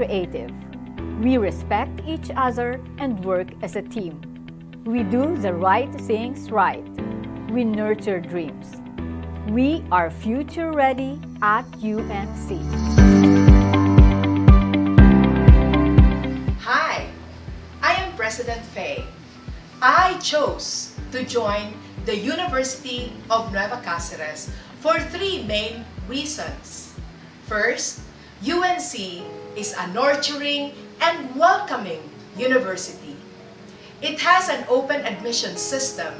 creative. We respect each other and work as a team. We do the right things right. We nurture dreams. We are future ready at UNC. Hi, I am President Faye. I chose to join the University of Nueva Cáceres for three main reasons. First, UNC is a nurturing and welcoming university. It has an open admission system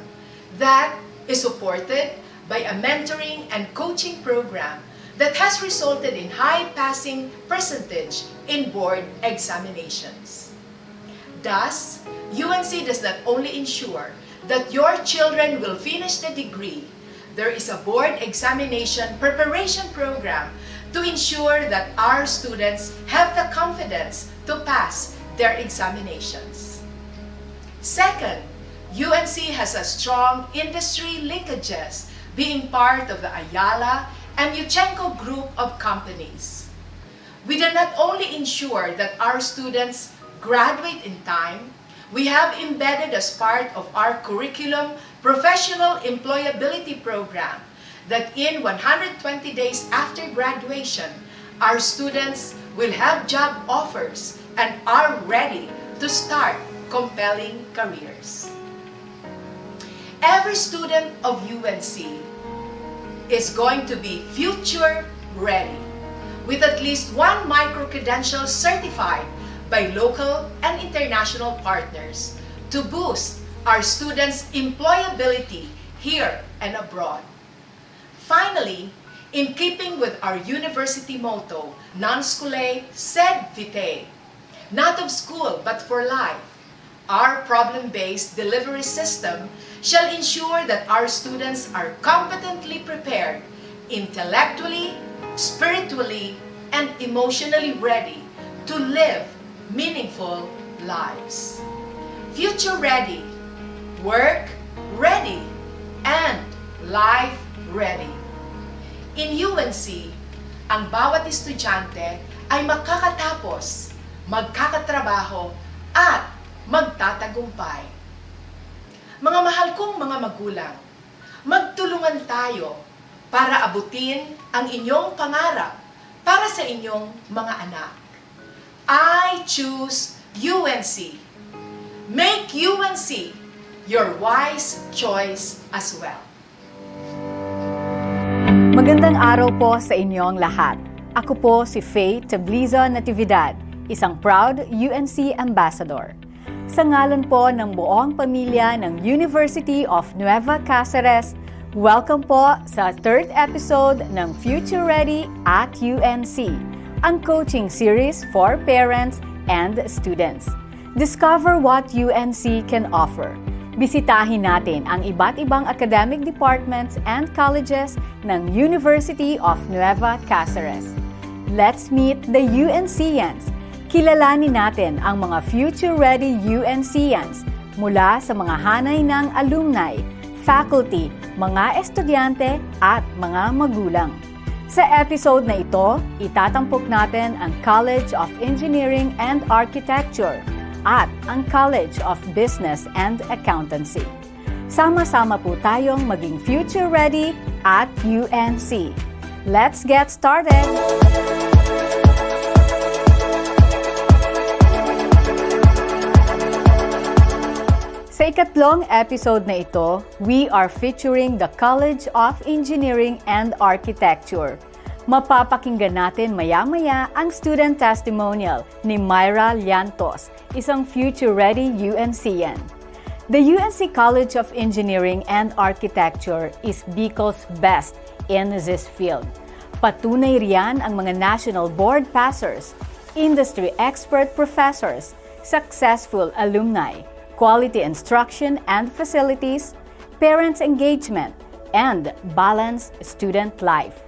that is supported by a mentoring and coaching program that has resulted in high passing percentage in board examinations. Thus, UNC does not only ensure that your children will finish the degree, there is a board examination preparation program to ensure that our students have the confidence to pass their examinations. Second, UNC has a strong industry linkages, being part of the Ayala and Yuchenko group of companies. We do not only ensure that our students graduate in time, we have embedded as part of our curriculum professional employability program that in 120 days after graduation, our students will have job offers and are ready to start compelling careers. Every student of UNC is going to be future ready with at least one micro-credential certified by local and international partners to boost our students' employability here and abroad. Finally, in keeping with our university motto, non scolae sed vitae, not of school but for life, our problem-based delivery system shall ensure that our students are competently prepared, intellectually, spiritually, and emotionally ready to live meaningful lives. Future ready, work ready, and life ready. In UNC, ang bawat estudyante ay makakatapos, magkakatrabaho, at magtatagumpay. Mga mahal kong mga magulang, magtulungan tayo para abutin ang inyong pangarap para sa inyong mga anak. I choose UNC. Make UNC your wise choice as well. Magandang araw po sa inyong lahat. Ako po si Faye Tablizo Natividad, isang proud UNC ambassador. Sa ngalan po ng buong pamilya ng University of Nueva Cáceres, welcome po sa third episode ng Future Ready at UNC, ang coaching series for parents and students. Discover what UNC can offer. Bisitahin natin ang iba't ibang academic departments and colleges ng University of Nueva Cáceres. Let's meet the UNCians. Kilalanin natin ang mga future-ready UNCians mula sa mga hanay ng alumni, faculty, mga estudyante at mga magulang. Sa episode na ito, itatampok natin ang College of Engineering and Architecture at ang College of Business and Accountancy. Sama-sama po tayong maging future ready at UNC. Let's get started! Sa ikatlong episode na ito, we are featuring the College of Engineering and Architecture. Mapapakinggan natin maya-maya ang student testimonial ni Myra Llantos, isang future-ready UNCian. The UNC College of Engineering and Architecture is Bicol's best in this field. Patunay riyan ang mga national board passers, industry expert professors, successful alumni, quality instruction and facilities, parents' engagement, and balanced student life.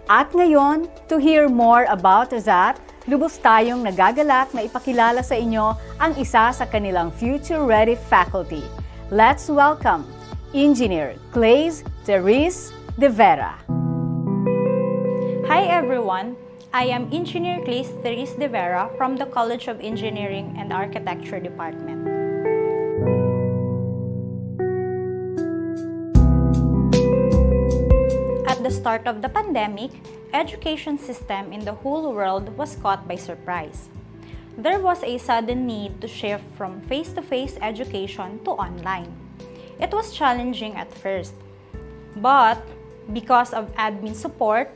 At ngayon, to hear more about that, lubos tayong nagagalak na ipakilala sa inyo ang isa sa kanilang future-ready faculty. Let's welcome Engineer Clays Therese De Vera. Hi everyone! I am Engineer Clays Therese de Vera from the College of Engineering and Architecture Department. At the start of the pandemic, education system in the whole world was caught by surprise. There was a sudden need to shift from face-to-face education to online. It was challenging at first, but because of admin support,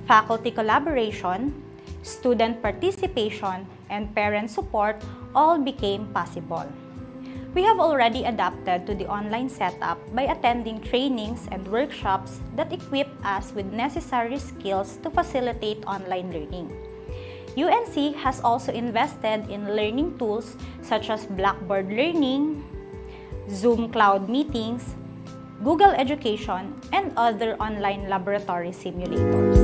faculty collaboration, student participation, and parent support, all became possible. We have already adapted to the online setup by attending trainings and workshops that equip us with necessary skills to facilitate online learning. UNC has also invested in learning tools such as Blackboard Learning, Zoom Cloud Meetings, Google Education, and other online laboratory simulators.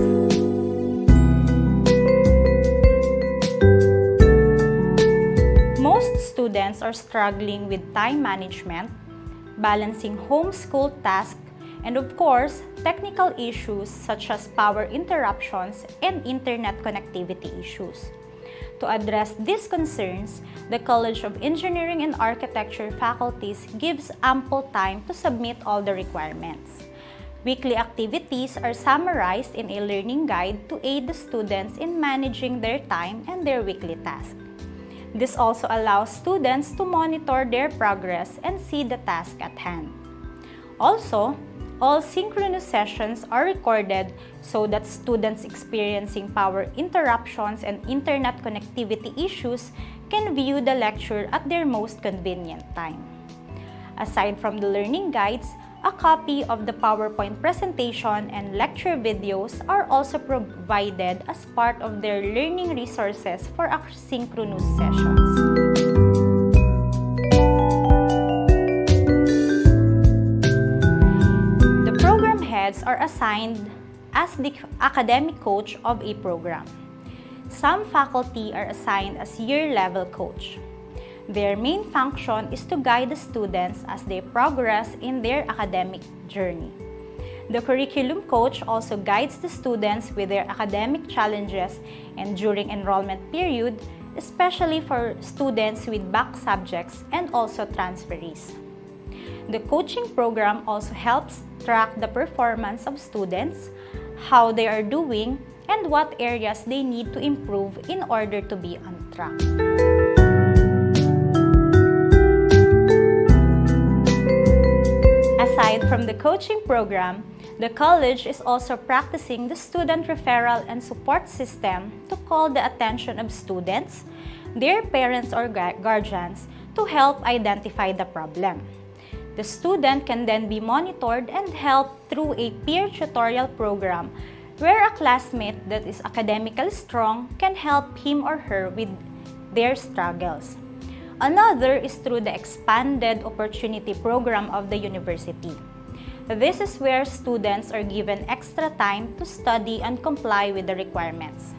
Most students are struggling with time management, balancing homeschool tasks, and of course, technical issues such as power interruptions and internet connectivity issues. To address these concerns, the College of Engineering and Architecture faculties gives ample time to submit all the requirements. Weekly activities are summarized in a learning guide to aid the students in managing their time and their weekly tasks. This also allows students to monitor their progress and see the task at hand. Also, all synchronous sessions are recorded so that students experiencing power interruptions and internet connectivity issues can view the lecture at their most convenient time. Aside from the learning guides, a copy of the PowerPoint presentation and lecture videos are also provided as part of their learning resources for asynchronous sessions. The program heads are assigned as the academic coach of a program. Some faculty are assigned as year-level coach. Their main function is to guide the students as they progress in their academic journey. The curriculum coach also guides the students with their academic challenges and during enrollment period, especially for students with back subjects and also transferees. The coaching program also helps track the performance of students, how they are doing, and what areas they need to improve in order to be on track. Aside from the coaching program, the college is also practicing the student referral and support system to call the attention of students, their parents or guardians to help identify the problem. The student can then be monitored and helped through a peer tutorial program where a classmate that is academically strong can help him or her with their struggles. Another is through the Expanded Opportunity Program of the university. This is where students are given extra time to study and comply with the requirements.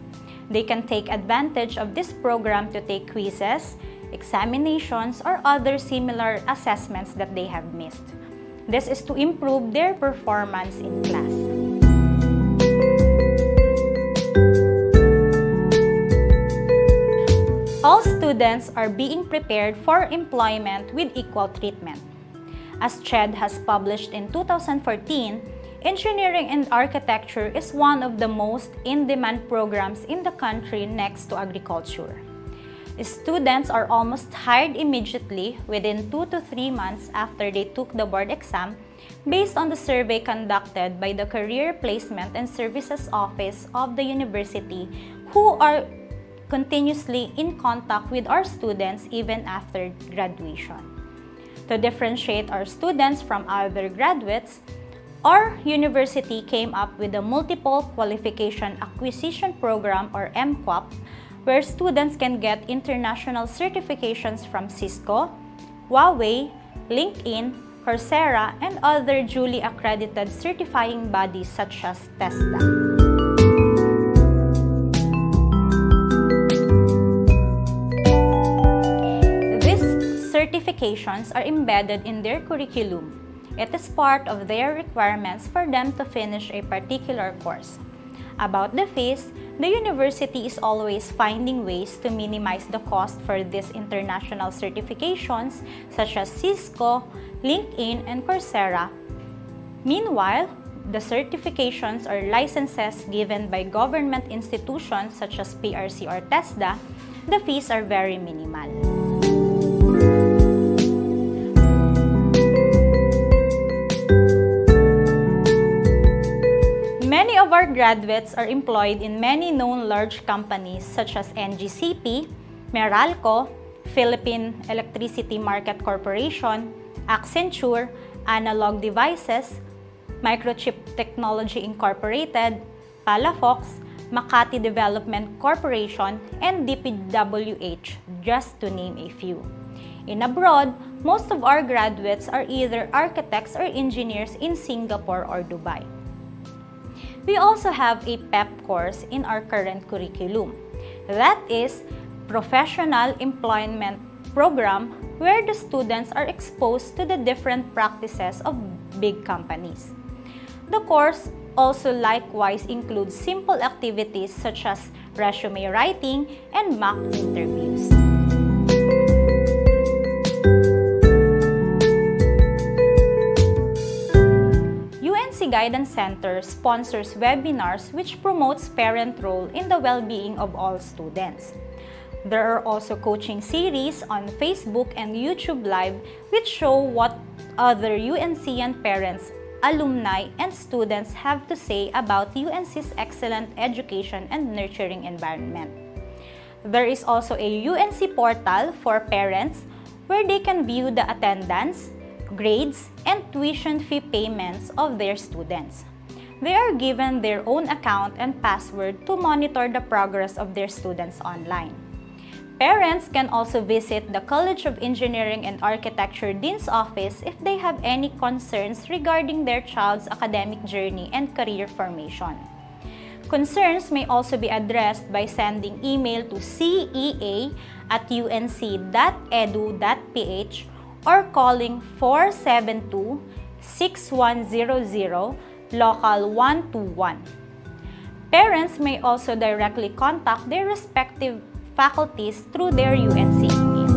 They can take advantage of this program to take quizzes, examinations, or other similar assessments that they have missed. This is to improve their performance in class. All students are being prepared for employment with equal treatment. As CHED has published in 2014, engineering and architecture is one of the most in-demand programs in the country next to agriculture. Students are almost hired immediately within 2 to 3 months after they took the board exam based on the survey conducted by the Career Placement and Services Office of the university, who are continuously in contact with our students even after graduation. To differentiate our students from other graduates, our university came up with a Multiple Qualification Acquisition Program or MQAP, where students can get international certifications from Cisco, Huawei, LinkedIn, Coursera, and other duly accredited certifying bodies such as TESDA. Certifications are embedded in their curriculum. It is part of their requirements for them to finish a particular course. About the fees, the university is always finding ways to minimize the cost for these international certifications such as Cisco, LinkedIn, and Coursera. Meanwhile, the certifications or licenses given by government institutions such as PRC or TESDA, the fees are very minimal. Many of our graduates are employed in many known large companies such as NGCP, Meralco, Philippine Electricity Market Corporation, Accenture, Analog Devices, Microchip Technology Incorporated, Palafox, Makati Development Corporation, and DPWH, just to name a few. In abroad, most of our graduates are either architects or engineers in Singapore or Dubai. We also have a PEP course in our current curriculum. That is Professional Employment Program, where the students are exposed to the different practices of big companies. The course also likewise includes simple activities such as resume writing and mock interviews. UNC Guidance Center sponsors webinars which promotes parent role in the well-being of all students. There are also coaching series on Facebook and YouTube Live which show what other UNCian parents, alumni, and students have to say about UNC's excellent education and nurturing environment. There is also a UNC portal for parents where they can view the attendance, grades, and tuition fee payments of their students. They are given their own account and password to monitor the progress of their students online. Parents can also visit the College of Engineering and Architecture Dean's Office if they have any concerns regarding their child's academic journey and career formation. Concerns may also be addressed by sending email to cea@unc.edu.ph or calling 472-6100 local 121. Parents may also directly contact their respective faculties through their UNC email.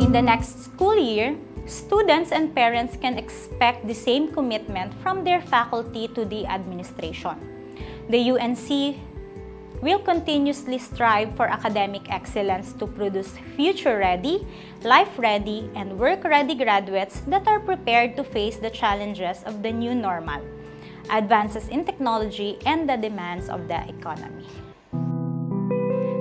In the next school year, students and parents can expect the same commitment from their faculty to the administration. The UNC will continuously strive for academic excellence to produce future-ready, life-ready, and work-ready graduates that are prepared to face the challenges of the new normal, advances in technology, and the demands of the economy.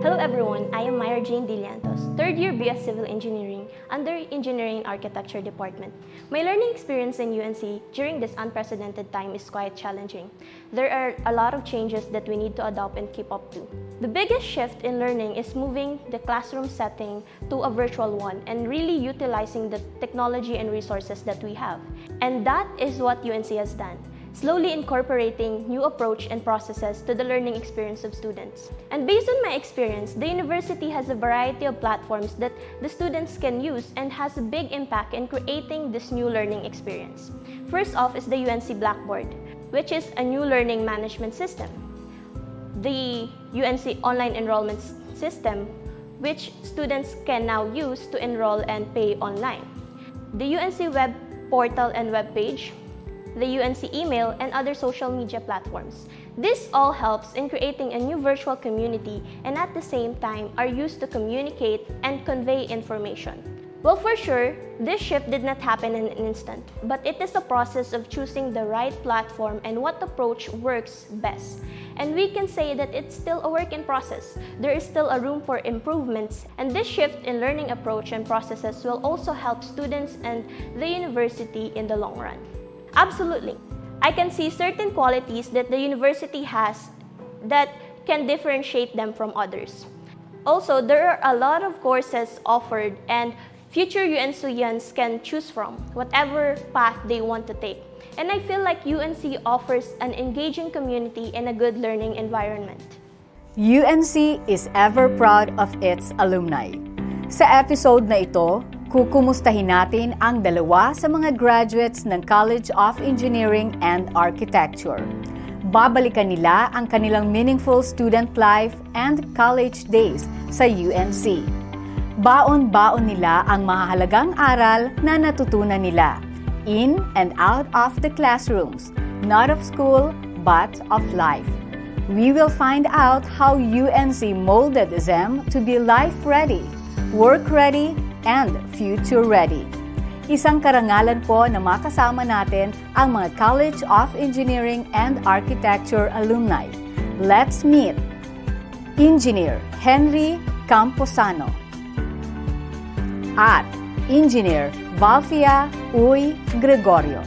Hello everyone, I am Myra Jane Diliantos, third year BS Civil Engineering under Engineering and Architecture Department. My learning experience in UNC during this unprecedented time is quite challenging. There are a lot of changes that we need to adopt and keep up to. The biggest shift in learning is moving the classroom setting to a virtual one and really utilizing the technology and resources that we have. And that is what UNC has done, slowly incorporating new approach and processes to the learning experience of students. And based on my experience, the university has a variety of platforms that the students can use and has a big impact in creating this new learning experience. First off is the UNC Blackboard, which is a new learning management system. The UNC online enrollment system, which students can now use to enroll and pay online. The UNC web portal and web page, the UNC email, and other social media platforms. This all helps in creating a new virtual community and at the same time are used to communicate and convey information. Well, for sure, this shift did not happen in an instant, but it is a process of choosing the right platform and what approach works best. And we can say that it's still a work in process. There is still a room for improvements, and this shift in learning approach and processes will also help students and the university in the long run. Absolutely. I can see certain qualities that the university has that can differentiate them from others. Also, there are a lot of courses offered and future UNCians can choose from whatever path they want to take. And I feel like UNC offers an engaging community and a good learning environment. UNC is ever proud of its alumni. Sa episode na ito, Kukumustahin natin ang dalawa sa mga graduates ng College of Engineering and Architecture. Babalikan nila ang kanilang meaningful student life and college days sa UNC. Baon-baon nila ang mahalagang aral na natutunan nila in and out of the classrooms, not of school but of life. We will find out how UNC molded them to be life-ready, work-ready, and future-ready. Isang karangalan po na makasama natin ang mga College of Engineering and Architecture alumni. Let's meet Engineer Henry Camposano at Engineer Valfia Uy Gregorio.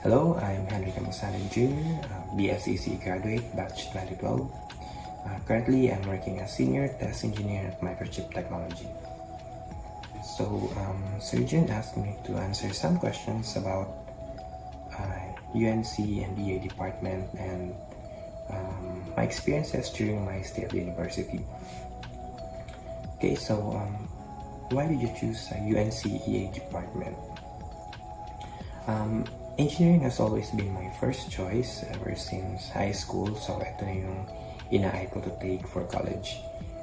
Hello, I'm Henry Camposano Jr., BSEC graduate, batch 2012. Currently, I'm working as Senior Test Engineer at Microchip Technology. So, Surgeon asked me to answer some questions about UNC and DA department and my experiences during my stay at the university. Okay, so why did you choose UNC EA department? Engineering has always been my first choice ever since high school, so ito na yung inaay ko to take for college.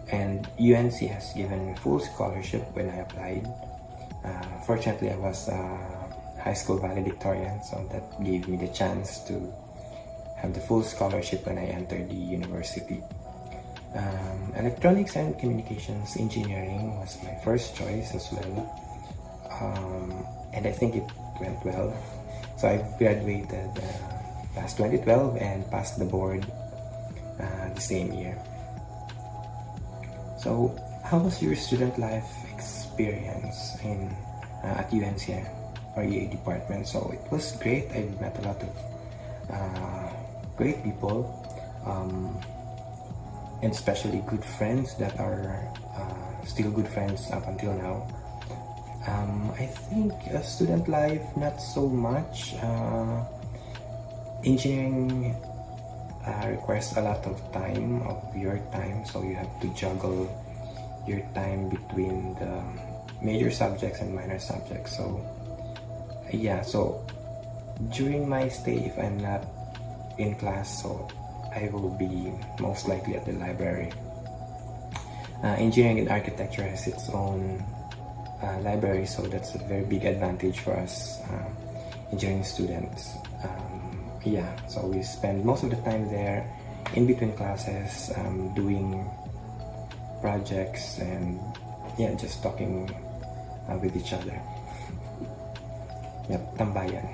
And UNC has given me full scholarship when I applied. Fortunately, I was a high school valedictorian, so that gave me the chance to have the full scholarship when I entered the university. Electronics and Communications Engineering was my first choice as well. And I think it went well. So I graduated last 2012 and passed the board the same year. So, how was your student life experience at UNC or EA department? So it was great. I met a lot of great people, and especially good friends that are still good friends up until now. I think student life, not so much. Engineering requires a lot of time, of your time, so you have to juggle your time between the major subjects and minor subjects. So yeah, so during my stay, if I'm not in class, so I will be most likely at the library. Engineering and architecture has its own library, so that's a very big advantage for us engineering students. Yeah, so we spend most of the time there in between classes, doing projects and yeah, just talking with each other. Yep, tambayan.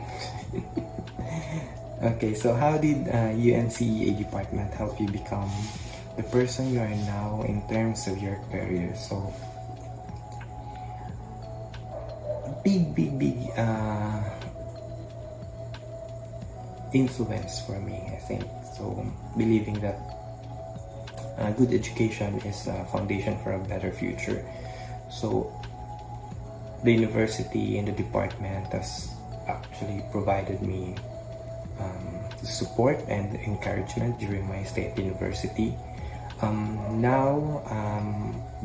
Okay, so how did UNCEA department help you become the person you are now in terms of your career? So big influence for me, I think. So believing that good education is a foundation for a better future. So the university and the department has actually provided me support and encouragement during my stay at the university. Now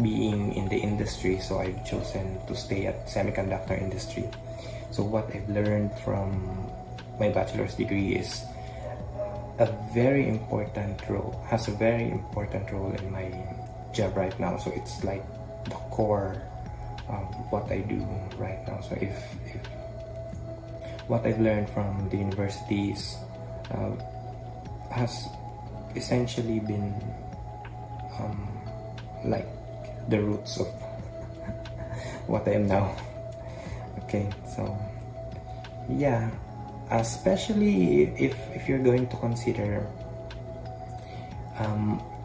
being in the industry, so I've chosen to stay at semiconductor industry. So what I've learned from my bachelor's degree is has a very important role in my job right now. So it's like the core of what I do right now. So if what I've learned from the universities has essentially been like the roots of what I am now. Okay, so yeah, especially if you're going to consider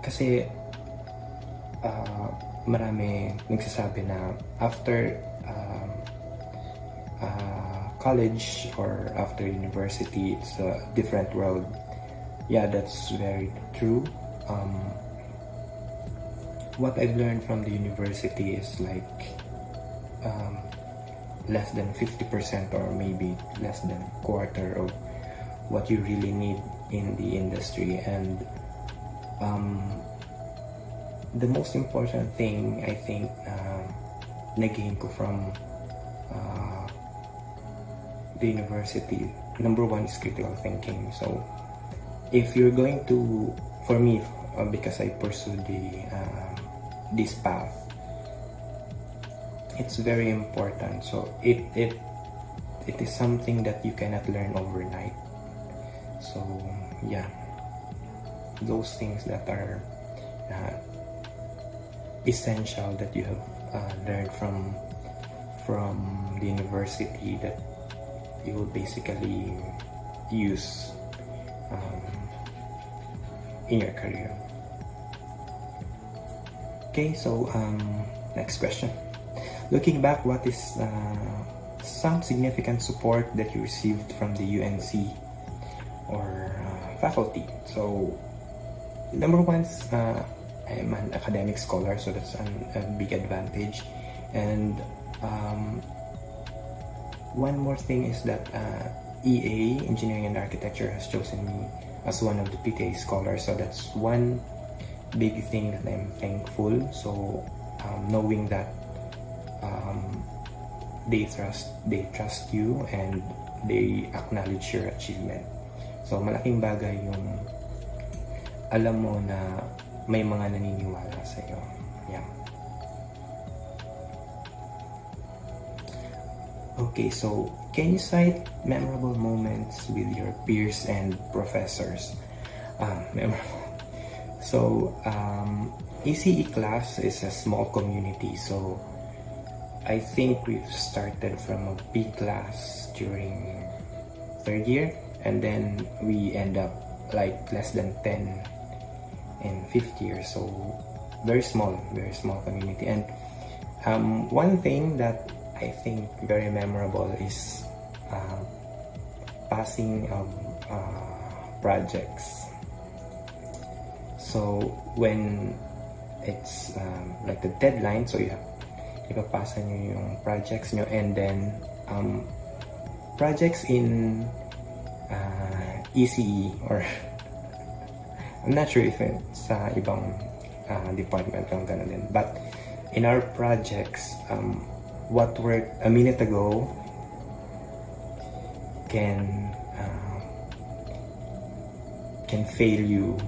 kasi marami nagsasabi na after college or after university it's a different world. Yeah, that's very true. What I've learned from the university is like less than 50% or maybe less than a quarter of what you really need in the industry. And the most important thing I think na-gain ko from the university, number one is critical thinking. So if you're going to, for me, because I pursued this path, it's very important. So it is something that you cannot learn overnight. So yeah, those things that are essential that you have learned from the university that you will basically use in your career. Okay, so next question. Looking back, what is some significant support that you received from the UNC or faculty? So number one is I'm an academic scholar, so that's a big advantage. And one more thing is that EA, Engineering and Architecture, has chosen me as one of the PTA scholars. So that's one big thing that I'm thankful. So knowing that they trust you and they acknowledge your achievement. So malaking bagay yung alam mo na may mga naniniwala sa iyo. Yeah. Okay, so can you cite memorable moments with your peers and professors? Memorable. So ECE class is a small community, so I think we've started from a big class during third year, and then we end up like less than 10 in fifth year. So very small community. And one thing that I think very memorable is passing of projects. So when it's like the deadline, so you ipapasa nyo yung projects nyo, and then projects in ECE, or I'm not sure if it's sa ibang department kung gano'n din, but in our projects, what worked a minute ago can fail you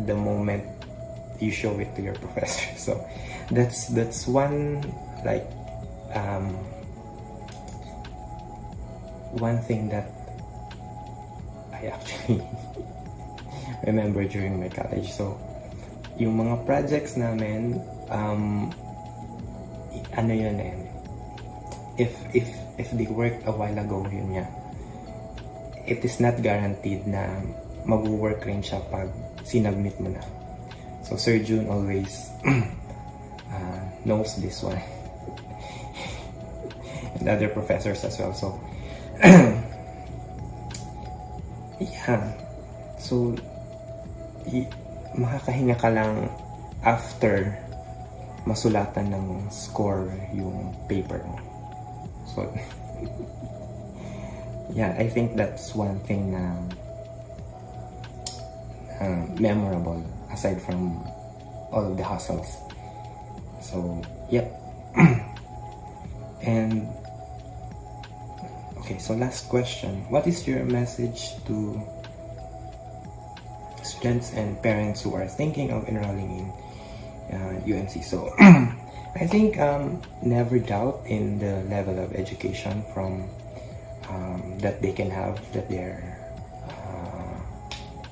the moment you show it to your professor. So that's one like one thing that I actually remember during my college. So yung mga projects namin, ano yun eh, if they worked a while ago, yun nga, it is not guaranteed na mag-work rin siya pag sinubmit mo na. So Sir June always knows this one. And other professors as well. So yeah, so makakahinga ka lang after masulatan ng score yung paper mo. So yeah, I think that's one thing na memorable aside from all of the hustles. So yep. And okay, so last question. What is your message to students and parents who are thinking of enrolling in UNC? So I think never doubt in the level of education from that they can have, that their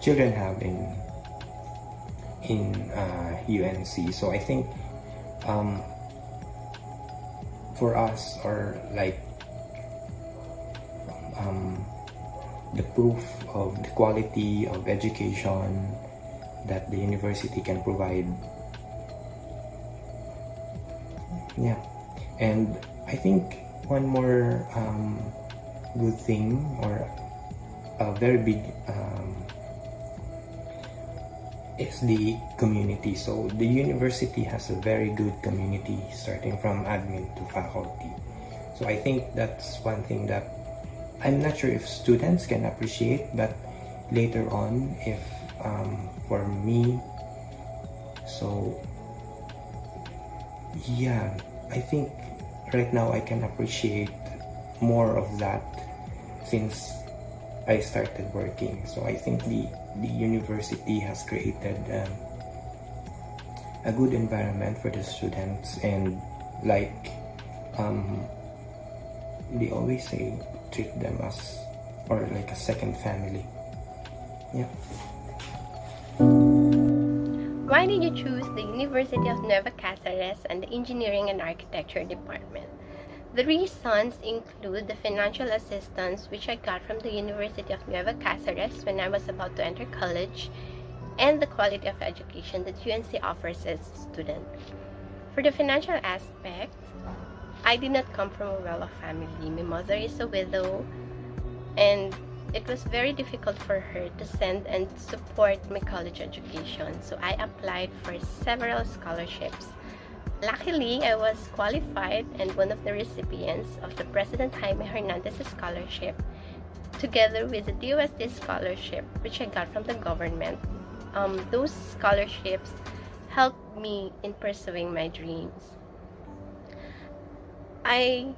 children have in UNC. So I think for us, or like the proof of the quality of education that the university can provide. Yeah, and I think one more good thing, or a very big is the community. So the university has a very good community, starting from admin to faculty. So I think that's one thing that I'm not sure if students can appreciate, but later on, if for me, so Yeah, I think right now I can appreciate more of that since I started working. So I think the university has created a good environment for the students, and like um, they always say, treat them as or like a second family. Yeah. Why did you choose the University of Nueva Cáceres and the Engineering and Architecture department? The reasons include the financial assistance which I got from the University of Nueva Cáceres when I was about to enter college, and the quality of education that UNC offers as a student. For the financial aspect, I did not come from a well-off family. My mother is a widow, and it was very difficult for her to send and support my college education. So I applied for several scholarships. Luckily, I was qualified and one of the recipients of the President Jaime Hernandez Scholarship, together with the DOST scholarship, which I got from the government. Those scholarships helped me in pursuing my dreams. I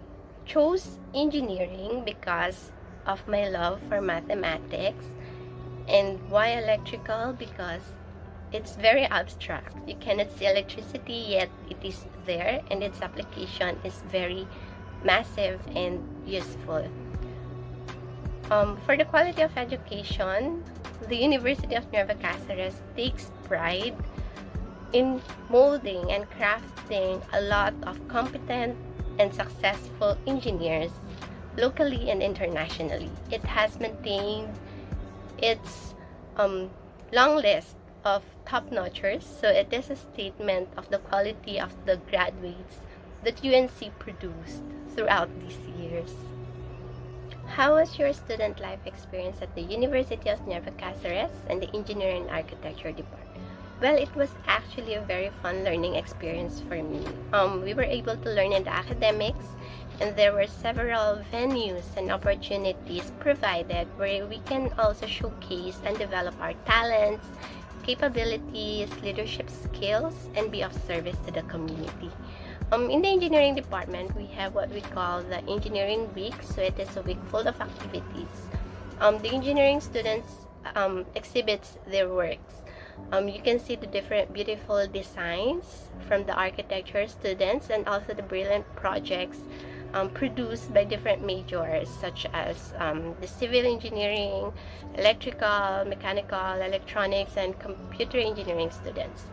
chose engineering because of my love for mathematics. And why electrical? Because it's very abstract. You cannot see electricity, yet it is there, and its application is very massive and useful. For the quality of education, the University of Nueva Cáceres takes pride in molding and crafting a lot of competent and successful engineers locally and internationally. It has maintained its long list of top-notchers, so it is a statement of the quality of the graduates that UNC produced throughout these years. How was your student life experience at the University of Nueva Cáceres and the Engineering and Architecture department? Well, it was actually a very fun learning experience for me. We were able to learn in the academics, and there were several venues and opportunities provided where we can also showcase and develop our talents, capabilities, leadership skills, and be of service to the community. In the engineering department, we have what we call the engineering week, so it is a week full of activities. The engineering students exhibits their works. You can see the different beautiful designs from the architecture students, and also the brilliant projects produced by different majors such as the civil engineering, electrical, mechanical, electronics, and computer engineering students.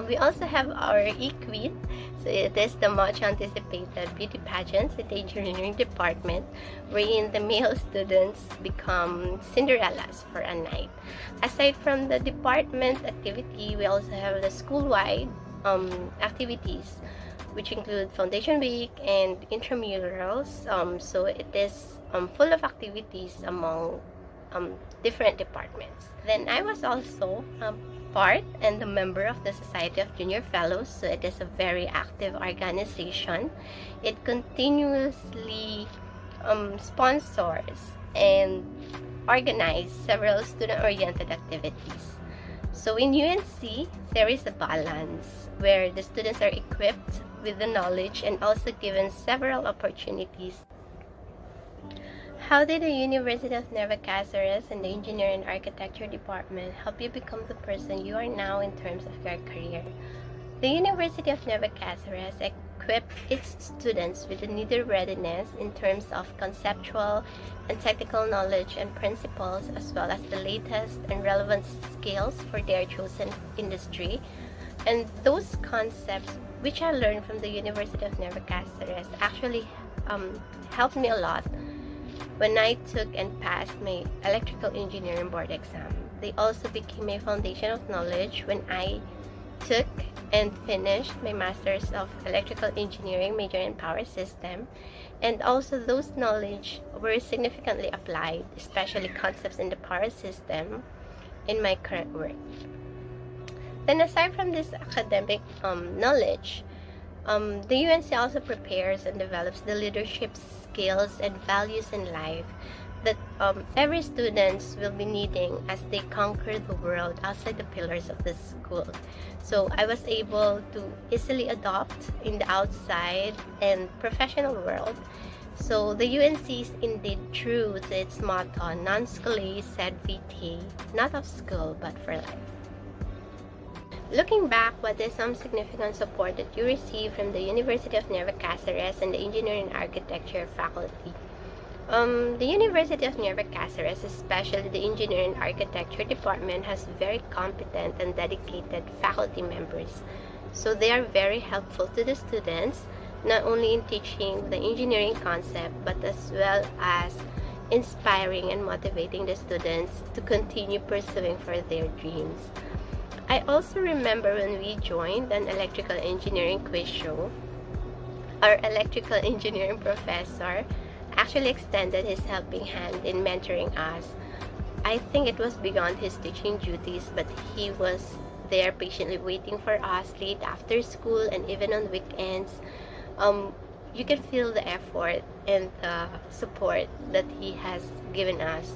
We also have our eQuid, so it is the much anticipated beauty pageants in the engineering department, wherein the male students become Cinderellas for a night. Aside from the department activity, we also have the school-wide activities, which include Foundation Week and intramurals. So it is full of activities among different departments. Then I was also part and a member of the Society of Junior Fellows, so it is a very active organization. It continuously sponsors and organizes several student-oriented activities. So in UNC, there is a balance where the students are equipped with the knowledge and also given several opportunities. How did the University of Nueva Cáceres and the Engineering and Architecture department help you become the person you are now in terms of your career? The University of Nueva Cáceres equipped its students with the needed readiness in terms of conceptual and technical knowledge and principles, as well as the latest and relevant skills for their chosen industry. And those concepts, which I learned from the University of Nueva Cáceres, actually helped me a lot when I took and passed my electrical engineering board exam. They also became a foundation of knowledge when I took and finished my Master's of Electrical Engineering major in Power System, and also those knowledge were significantly applied, especially concepts in the power system, in my current work. Then aside from this academic knowledge, the UNC also prepares and develops the leadership skills and values in life, that every students will be needing as they conquer the world outside the pillars of the school. So I was able to easily adopt in the outside and professional world. So the UNC is indeed true to its motto, non scholae sed vitae, not of school but for life. Looking back, what is some significant support that you received from the University of Nueva Cáceres and the Engineering and Architecture faculty? The University of Nueva Cáceres, especially the Engineering and Architecture department, has very competent and dedicated faculty members. So they are very helpful to the students, not only in teaching the engineering concept, but as well as inspiring and motivating the students to continue pursuing for their dreams. I also remember when we joined an electrical engineering quiz show, our electrical engineering professor actually extended his helping hand in mentoring us. I think it was beyond his teaching duties, but he was there patiently waiting for us late after school and even on weekends. You can feel the effort and the support that he has given us.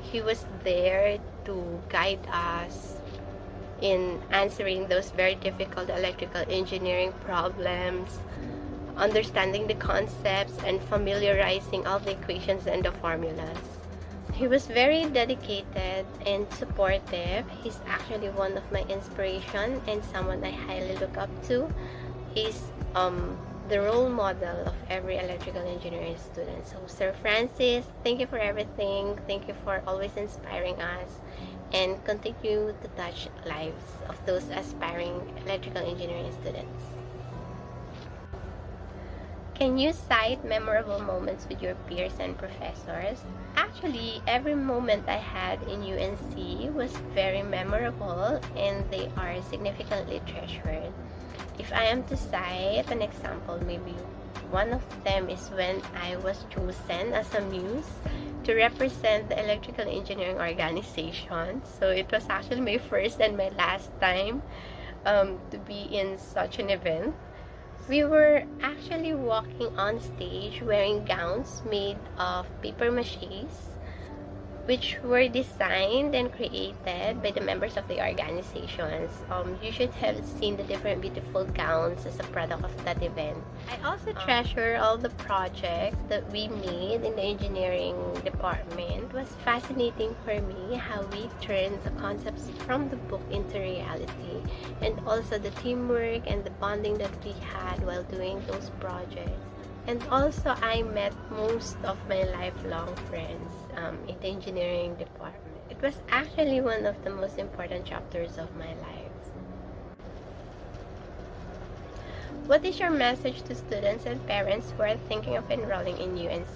He was there to guide us in answering those very difficult electrical engineering problems, understanding the concepts, and familiarizing all the equations and the formulas. He was very dedicated and supportive. He's actually one of my inspiration and someone I highly look up to. He's the role model of every electrical engineering student. So Sir Francis, thank you for everything. Thank you for always inspiring us and continue to touch lives of those aspiring electrical engineering students. Can you cite memorable moments with your peers and professors? Actually, every moment I had in UNC was very memorable and they are significantly treasured. If I am to cite an example, maybe one of them is when I was chosen as a muse to represent the electrical engineering organization. So it was actually my first and my last time to be in such an event. We were actually walking on stage wearing gowns made of paper maches, which were designed and created by the members of the organizations. You should have seen the different beautiful gowns as a product of that event. I also treasure all the projects that we made in the engineering department. It was fascinating for me how we turned the concepts from the book into reality, and also the teamwork and the bonding that we had while doing those projects. And also, I met most of my lifelong friends in the engineering department. It was actually one of the most important chapters of my life. What is your message to students and parents who are thinking of enrolling in UNC?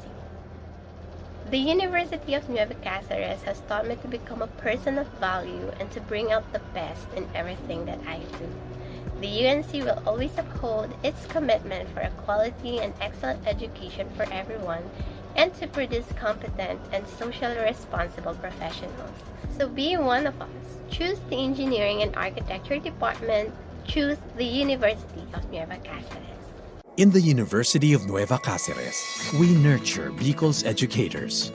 The University of Nueva Cáceres has taught me to become a person of value and to bring out the best in everything that I do. The UNC will always uphold its commitment for a quality and excellent education for everyone and to produce competent and socially responsible professionals. So be one of us. Choose the Engineering and Architecture department. Choose the University of Nueva Cáceres. In the University of Nueva Cáceres, we nurture Bicol's educators.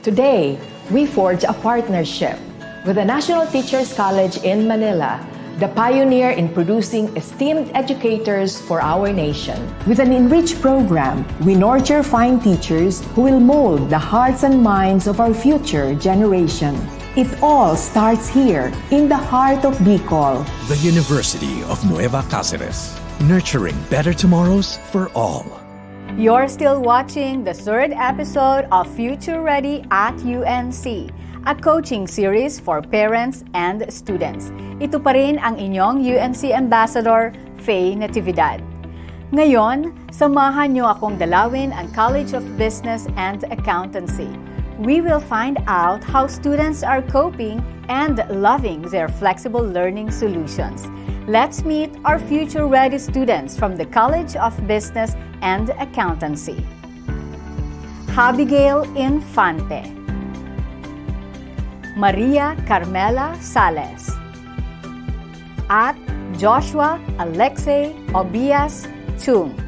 Today, we forge a partnership with the National Teachers College in Manila, the pioneer in producing esteemed educators for our nation. With an enriched program, we nurture fine teachers who will mold the hearts and minds of our future generation. It all starts here, in the heart of Bicol. The University of Nueva Cáceres, nurturing better tomorrows for all. You're still watching the third episode of Future Ready at UNC, a coaching series for parents and students. Ito pa rin ang inyong UNC Ambassador, Faye Natividad. Ngayon, samahan niyo akong dalawin ang College of Business and Accountancy. We will find out how students are coping and loving their flexible learning solutions. Let's meet our future-ready students from the College of Business and Accountancy. Abigail Infante, Maria Carmela Sales, at Joshua Alexei Obias Chung.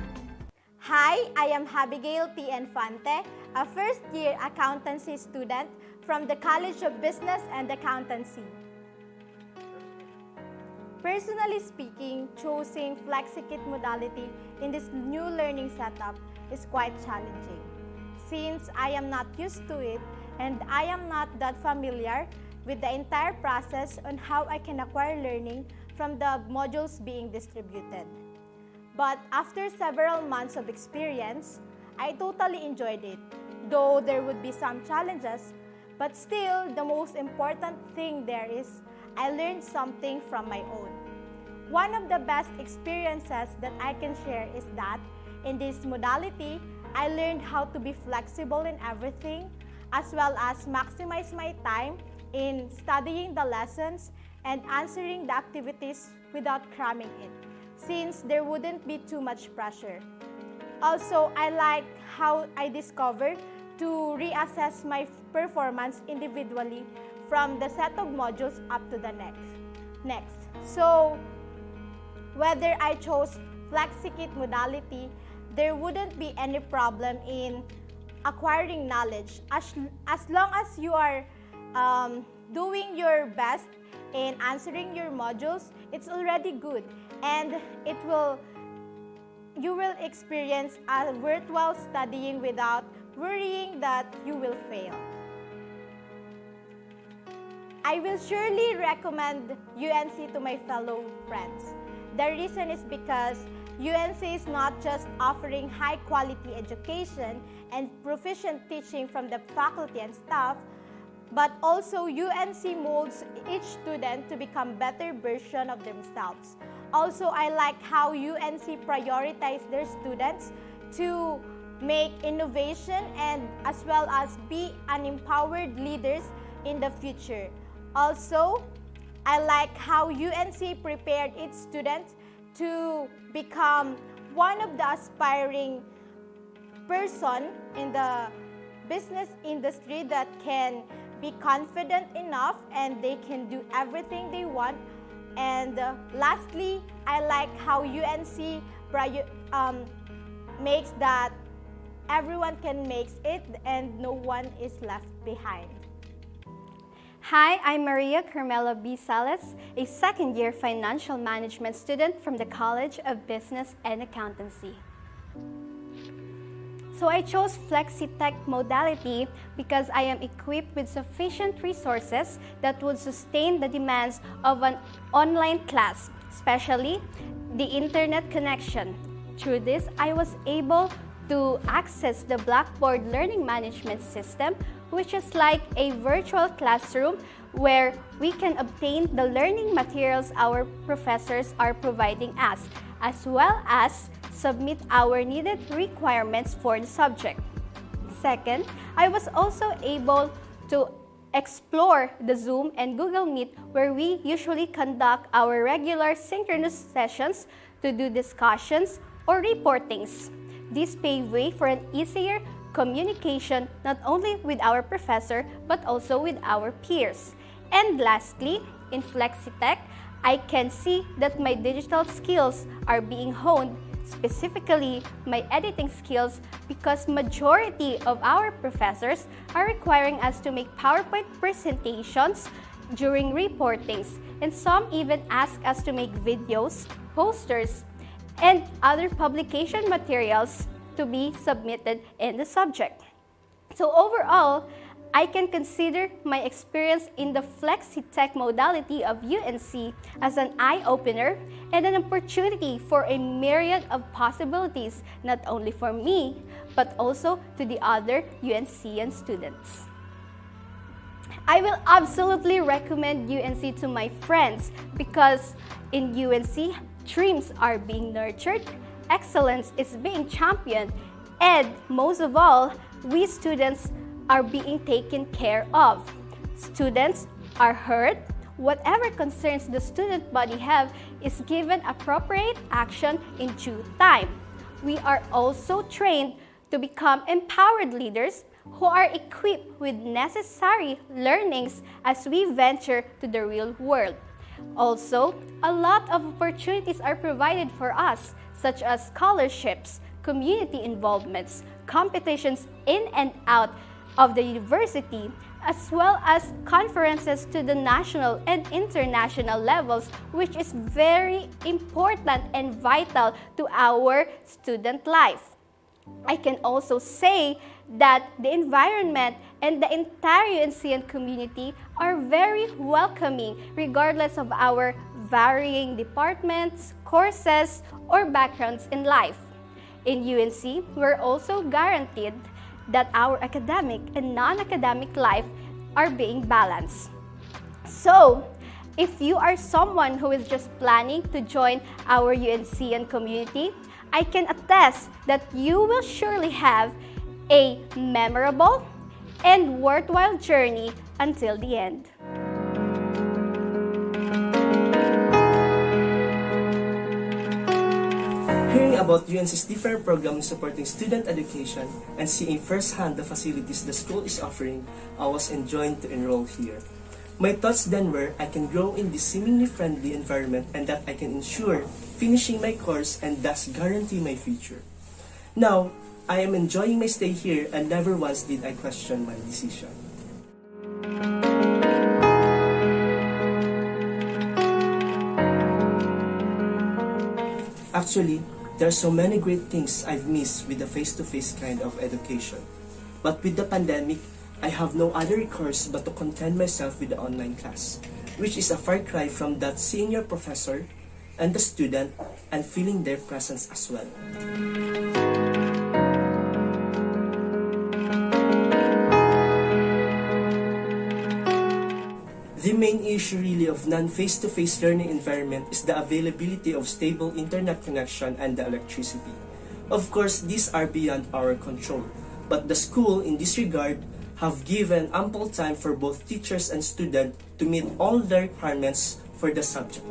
Hi, I am Abigail P. Infante, a first-year accountancy student from the College of Business and Accountancy. Personally speaking, choosing FlexiKit modality in this new learning setup is quite challenging, since I am not used to it and I am not that familiar with the entire process on how I can acquire learning from the modules being distributed. But after several months of experience, I totally enjoyed it, though there would be some challenges, but still the most important thing there is I learned something from my own. One of the best experiences that I can share is that in this modality, I learned how to be flexible in everything, as well as maximize my time in studying the lessons and answering the activities without cramming it, since there wouldn't be too much pressure. Also, I like how I discovered to reassess my performance individually from the set of modules up to the next. So, whether I chose FlexiKit modality, there wouldn't be any problem in acquiring knowledge as long as you are doing your best in answering your modules. It's already good, and you will experience a worthwhile studying without worrying that you will fail. I will surely recommend UNC to my fellow friends. The reason is because UNC is not just offering high-quality education and proficient teaching from the faculty and staff, but also UNC molds each student to become better version of themselves. Also, I like how UNC prioritize their students to make innovation and as well as be an empowered leaders in the future. Also, I like how UNC prepared its students to become one of the aspiring person in the business industry that can be confident enough and they can do everything they want. And lastly, I like how UNC makes that everyone can make it and no one is left behind. Hi, I'm Maria Carmela B. Salas, a second-year financial management student from the College of Business and Accountancy. So I chose FlexiTech modality because I am equipped with sufficient resources that would sustain the demands of an online class, especially the internet connection. Through this, I was able to access the Blackboard learning management system, which is like a virtual classroom where we can obtain the learning materials our professors are providing us, as well as submit our needed requirements for the subject. Second, I was also able to explore the Zoom and Google Meet where we usually conduct our regular synchronous sessions to do discussions or reportings. This paved way for an easier communication not only with our professor but also with our peers. And lastly, in FlexiTech, I can see that my digital skills are being honed, specifically my editing skills, because majority of our professors are requiring us to make PowerPoint presentations during reportings, and some even ask us to make videos, posters, and other publication materials to be submitted in the subject. So overall, I can consider my experience in the FlexiTech modality of UNC as an eye-opener and an opportunity for a myriad of possibilities, not only for me, but also to the other UNCian students. I will absolutely recommend UNC to my friends because in UNC, dreams are being nurtured, excellence is being championed, and most of all, we students are being taken care of. Students are heard. Whatever concerns the student body have is given appropriate action in due time. We are also trained to become empowered leaders who are equipped with necessary learnings as we venture to the real world. Also, a lot of opportunities are provided for us, such as scholarships, community involvements, competitions in and out of the university, as well as conferences to the national and international levels, which is very important and vital to our student life. I can also say that the environment and the entire UNC community are very welcoming regardless of our varying departments, courses, or backgrounds in life. In UNC, we're also guaranteed that our academic and non-academic life are being balanced. So, if you are someone who is just planning to join our UNCian community, I can attest that you will surely have a memorable and worthwhile journey until the end. Hearing about UNC's different programs supporting student education and seeing firsthand the facilities the school is offering, I was enjoined to enroll here. My thoughts then were I can grow in this seemingly friendly environment and that I can ensure finishing my course and thus guarantee my future. Now, I am enjoying my stay here and never once did I question my decision. Actually, there are so many great things I've missed with the face-to-face kind of education. But with the pandemic, I have no other recourse but to content myself with the online class, which is a far cry from that seeing your professor and the student and feeling their presence as well. The main issue really of non-face-to-face learning environment is the availability of stable internet connection and the electricity. Of course, these are beyond our control, but the school in this regard have given ample time for both teachers and students to meet all the requirements for the subject.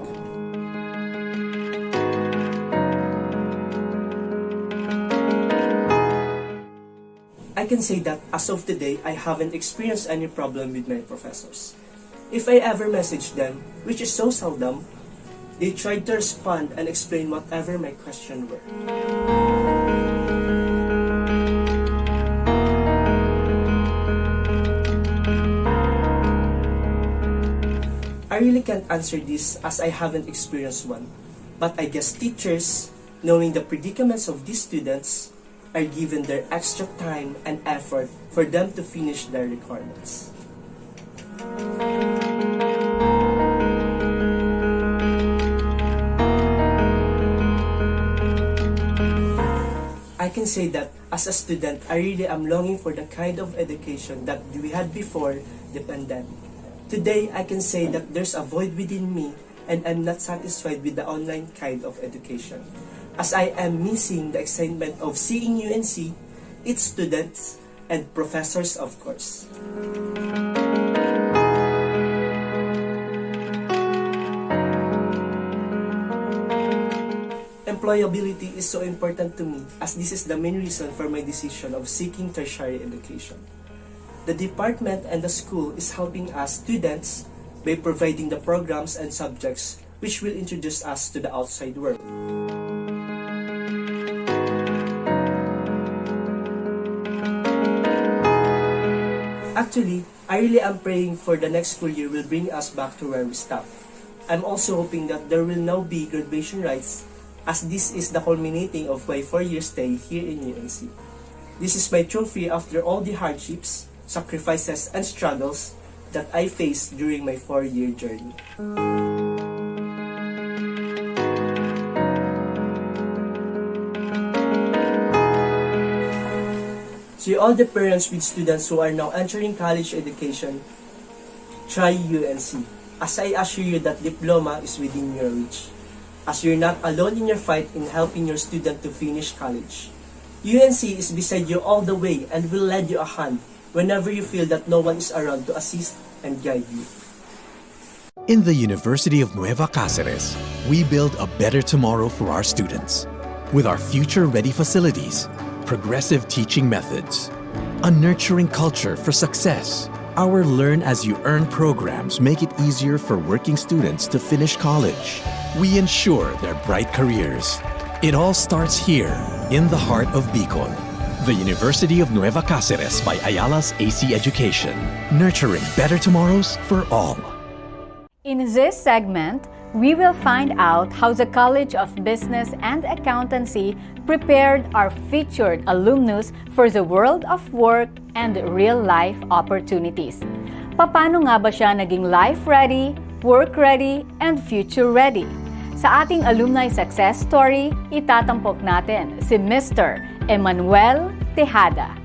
I can say that as of today, I haven't experienced any problem with my professors. If I ever message them, which is so seldom, they tried to respond and explain whatever my question were. I really can't answer this as I haven't experienced one, but I guess teachers, knowing the predicaments of these students, are given their extra time and effort for them to finish their requirements. I can say that as a student, I really am longing for the kind of education that we had before the pandemic. Today, I can say that there's a void within me and I'm not satisfied with the online kind of education, as I am missing the excitement of seeing UNC, its students, and professors, of course. Employability is so important to me as this is the main reason for my decision of seeking tertiary education. The department and the school is helping us students by providing the programs and subjects which will introduce us to the outside world. Actually, I really am praying for the next school year will bring us back to where we stopped. I'm also hoping that there will now be graduation rites as this is the culminating of my 4-year stay here in UNC. This is my trophy after all the hardships, sacrifices, and struggles that I faced during my 4-year journey. To all the parents with students who are now entering college education, try UNC, as I assure you that diploma is within your reach, as you're not alone in your fight in helping your student to finish college. UNC is beside you all the way and will lend you a hand whenever you feel that no one is around to assist and guide you. In the University of Nueva Cáceres, we build a better tomorrow for our students. With our future-ready facilities, progressive teaching methods, a nurturing culture for success, our Learn As You Earn programs make it easier for working students to finish college. We ensure their bright careers. It all starts here, in the heart of Bicol. The University of Nueva Cáceres by Ayala's AC Education, nurturing better tomorrows for all. In this segment, we will find out how the College of Business and Accountancy prepared our featured alumnus for the world of work and real-life opportunities. Paano nga ba siya naging life-ready, work-ready, and future-ready? Sa ating alumni success story, itatampok natin si Mr. Emmanuel Tejada.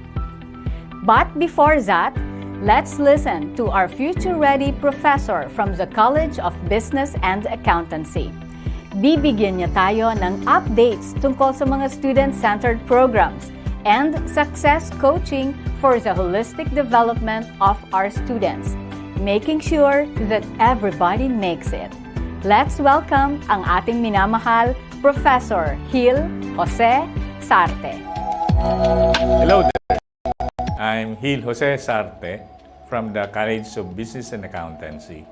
But before that, let's listen to our future-ready professor from the College of Business and Accountancy. Bibigyan niya tayo ng updates tungkol sa mga student-centered programs and success coaching for the holistic development of our students, making sure that everybody makes it. Let's welcome ang ating minamahal, Professor Gil Jose Sarte. Hello there. I'm Gil Jose Sarte from the College of Business and Accountancy.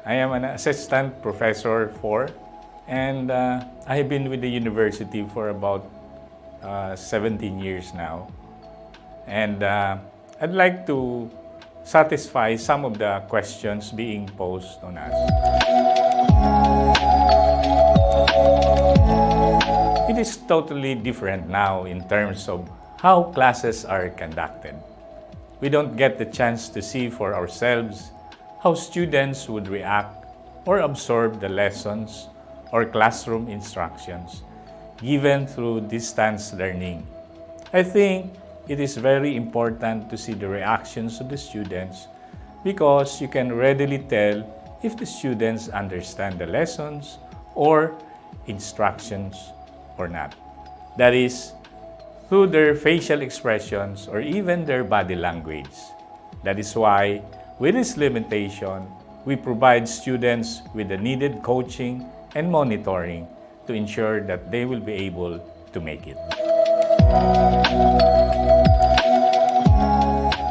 I am an assistant professor and I have been with the university for about 17 years now. And I'd like to satisfy some of the questions being posed on us. It is totally different now in terms of how classes are conducted. We don't get the chance to see for ourselves how students would react or absorb the lessons or classroom instructions given through distance learning. I think it is very important to see the reactions of the students because you can readily tell if the students understand the lessons or instructions or not. That is, through their facial expressions or even their body language. That is why, with this limitation, we provide students with the needed coaching and monitoring to ensure that they will be able to make it.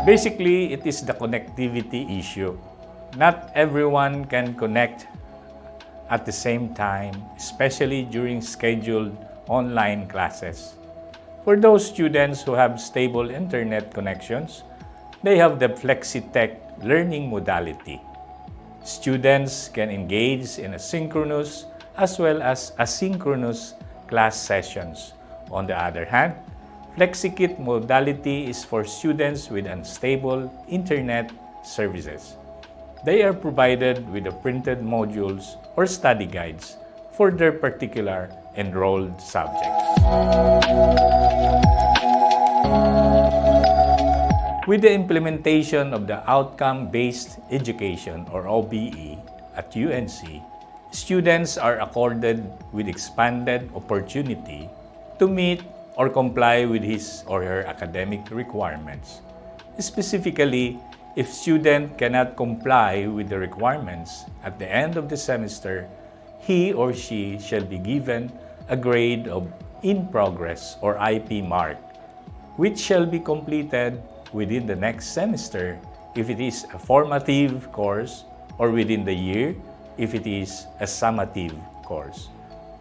Basically, it is the connectivity issue. Not everyone can connect at the same time, especially during scheduled online classes. For those students who have stable internet connections, they have the FlexiTech learning modality. Students can engage in asynchronous as well as asynchronous class sessions. On the other hand, FlexiKit modality is for students with unstable internet services. They are provided with the printed modules or study guides for their particular enrolled subjects. With the implementation of the Outcome-Based Education or OBE at UNC, students are accorded with expanded opportunity to meet or comply with his or her academic requirements. Specifically, if student cannot comply with the requirements at the end of the semester, he or she shall be given a grade of in progress or IP mark, which shall be completed within the next semester if it is a formative course or within the year if it is a summative course.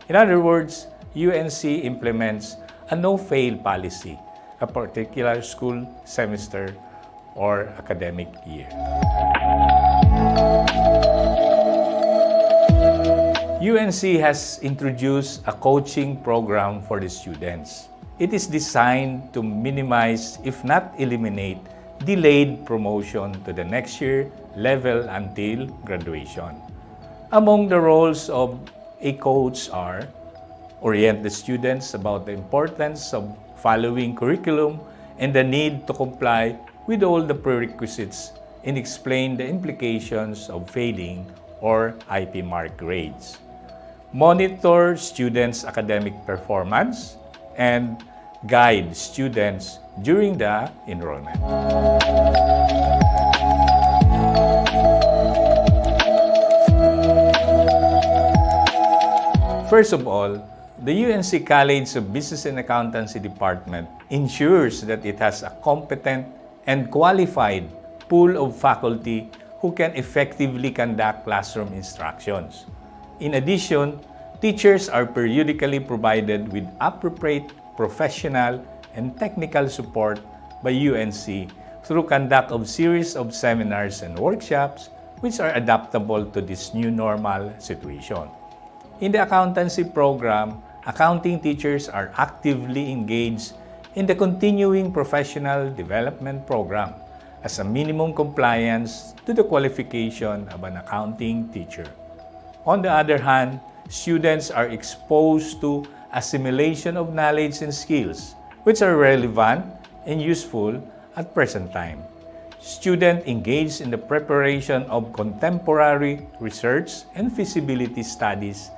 In other words, UNC implements a no-fail policy, a particular school semester or academic year. UNC has introduced a coaching program for the students. It is designed to minimize, if not eliminate, delayed promotion to the next year level until graduation. Among the roles of a coach are orient the students about the importance of following curriculum and the need to comply with all the prerequisites and explain the implications of failing or IP mark grades. Monitor students' academic performance and guide students during the enrollment. First of all, the UNC College of Business and Accountancy Department ensures that it has a competent and qualified pool of faculty who can effectively conduct classroom instructions. In addition teachers are periodically provided with appropriate professional and technical support by UNC through conduct of series of seminars and workshops which are adaptable to this new normal situation. In the accountancy program, accounting teachers are actively engaged in the continuing professional development program as a minimum compliance to the qualification of an accounting teacher. On the other hand, students are exposed to assimilation of knowledge and skills which are relevant and useful at present time. Students engage in the preparation of contemporary research and feasibility studies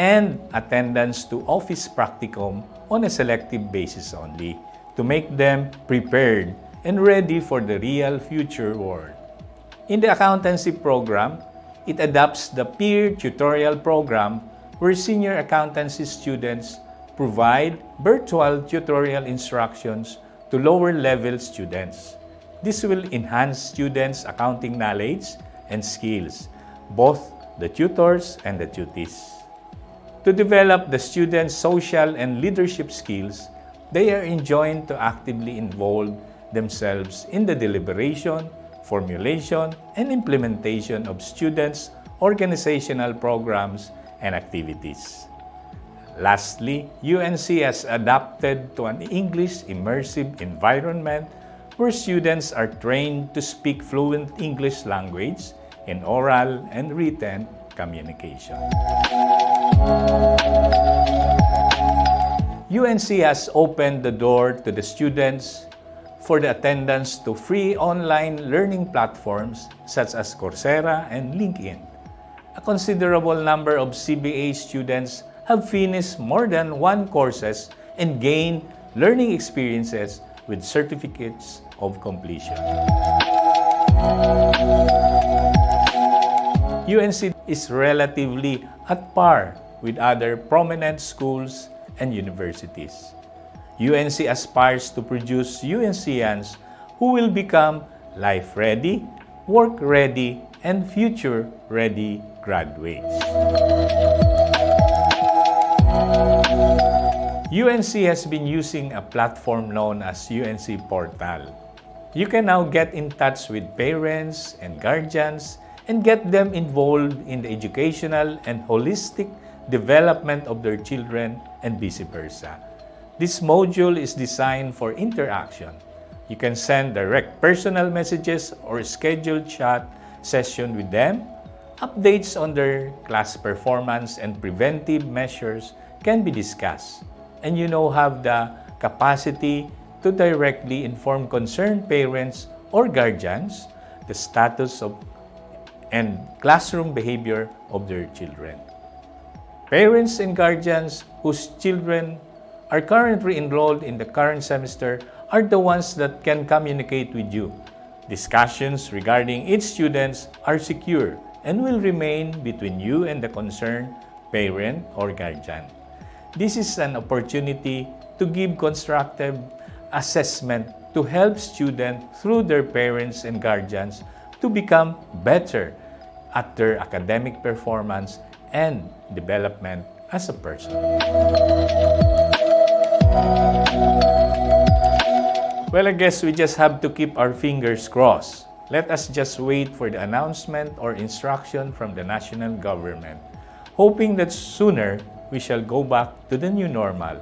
and attendance to office practicum on a selective basis only to make them prepared and ready for the real future world. In the accountancy program, it adopts the peer tutorial program where senior accountancy students provide virtual tutorial instructions to lower level students. This will enhance students' accounting knowledge and skills, both the tutors and the tutees. To develop the students' social and leadership skills, they are enjoined to actively involve themselves in the deliberation, formulation, and implementation of students' organizational programs and activities. Lastly, UNC has adapted to an English immersive environment where students are trained to speak fluent English language in oral and written communication. UNC has opened the door to the students for the attendance to free online learning platforms such as Coursera and LinkedIn. A considerable number of CBA students have finished more than one courses and gained learning experiences with certificates of completion. UNC is relatively at par with other prominent schools and universities. UNC aspires to produce UNCians who will become life-ready, work-ready, and future-ready graduates. UNC has been using a platform known as UNC Portal. You can now get in touch with parents and guardians and get them involved in the educational and holistic development of their children and vice versa. This module is designed for interaction. You can send direct personal messages or schedule chat session with them. Updates on their class performance and preventive measures can be discussed. And you now have the capacity to directly inform concerned parents or guardians the status of and classroom behavior of their children. Parents and guardians whose children are currently enrolled in the current semester are the ones that can communicate with you. Discussions regarding each student are secure and will remain between you and the concerned parent or guardian. This is an opportunity to give constructive assessment to help students through their parents and guardians to become better at their academic performance and development as a person. Well, I guess we just have to keep our fingers crossed. Let us just wait for the announcement or instruction from the national government, hoping that sooner we shall go back to the new normal,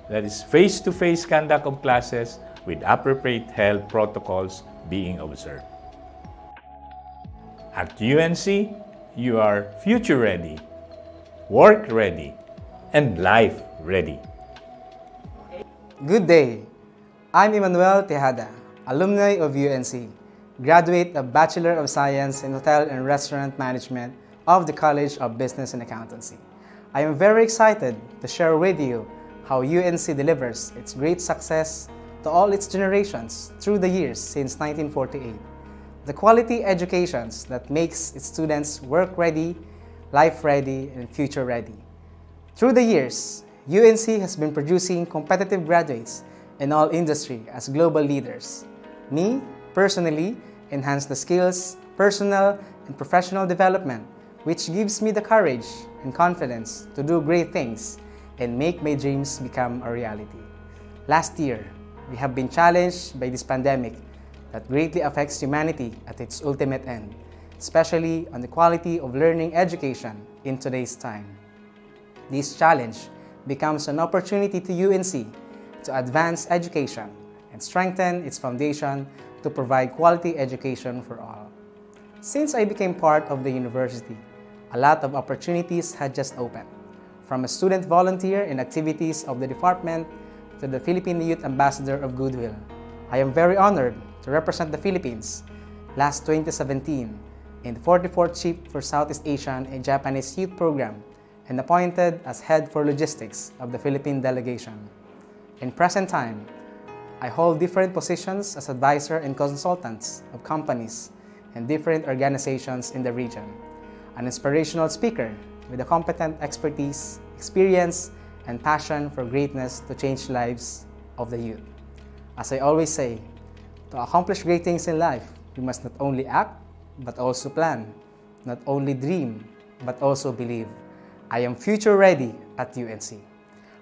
that is face-to-face conduct of classes with appropriate health protocols being observed. At UNC, you are future-ready, work-ready, and life-ready. Good day. I'm Emmanuel Tejada, alumni of UNC, graduate of Bachelor of Science in Hotel and Restaurant Management of the College of Business and Accountancy. I am very excited to share with you how UNC delivers its great success to all its generations through the years since 1948. The quality educations that makes its students work-ready, life-ready, and future-ready. Through the years, UNC has been producing competitive graduates in all industry as global leaders. Me, personally, enhance the skills, personal, and professional development, which gives me the courage and confidence to do great things and make my dreams become a reality. Last year, we have been challenged by this pandemic that greatly affects humanity at its ultimate end, especially on the quality of learning education in today's time. This challenge becomes an opportunity to UNC to advance education and strengthen its foundation to provide quality education for all. Since I became part of the university, a lot of opportunities had just opened, from a student volunteer in activities of the department to the Philippine Youth Ambassador of Goodwill. I am very honored to represent the Philippines last 2017 in the 44th Chief for Southeast Asian and Japanese Youth Program and appointed as Head for Logistics of the Philippine Delegation. In present time, I hold different positions as advisor and consultants of companies and different organizations in the region, an inspirational speaker with a competent expertise, experience, and passion for greatness to change lives of the youth. As I always say, to accomplish great things in life, we must not only act, but also plan, not only dream, but also believe. I am future ready at UNC.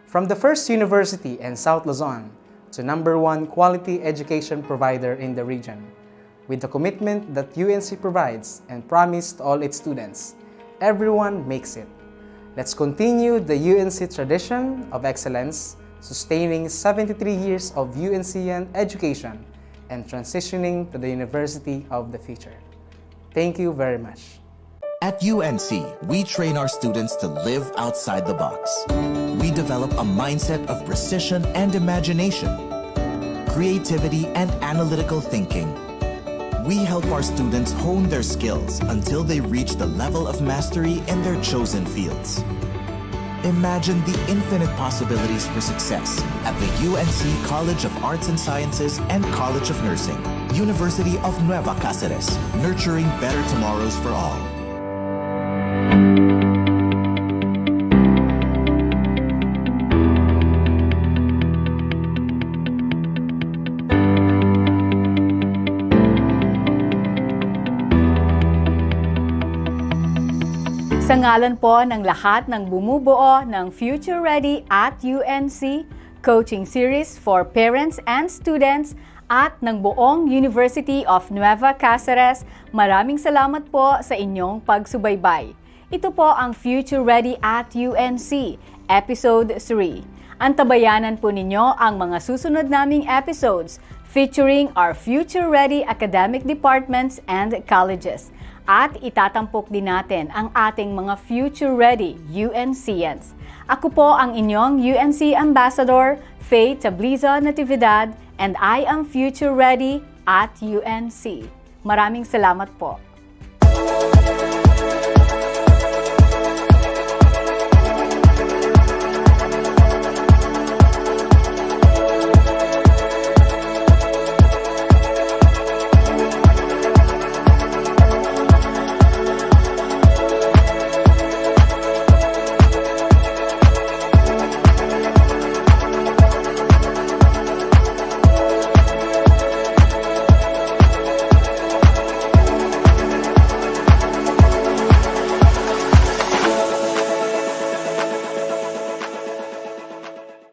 From the first university in South Luzon to #1 quality education provider in the region, with the commitment that UNC provides and promise to all its students, everyone makes it. Let's continue the UNC tradition of excellence, sustaining 73 years of UNCian education and transitioning to the University of the Future. Thank you very much. At UNC, we train our students to live outside the box. We develop a mindset of precision and imagination, creativity and analytical thinking. We help our students hone their skills until they reach the level of mastery in their chosen fields. Imagine the infinite possibilities for success at the UNC College of Arts and Sciences and College of Nursing, University of Nueva Cáceres, nurturing better tomorrows for all. Sa ngalan po ng lahat ng bumubuo ng Future Ready at UNC, coaching series for parents and students at ng buong University of Nueva Cáceres, maraming salamat po sa inyong pagsubaybay. Ito po ang Future Ready at UNC, Episode 3. Antabayanan po ninyo ang mga susunod naming episodes featuring our Future Ready academic departments and colleges. At itatampok din natin ang ating mga future-ready UNCians. Ako po ang inyong UNC Ambassador, Faye Tablizo Natividad, and I am future-ready at UNC. Maraming salamat po.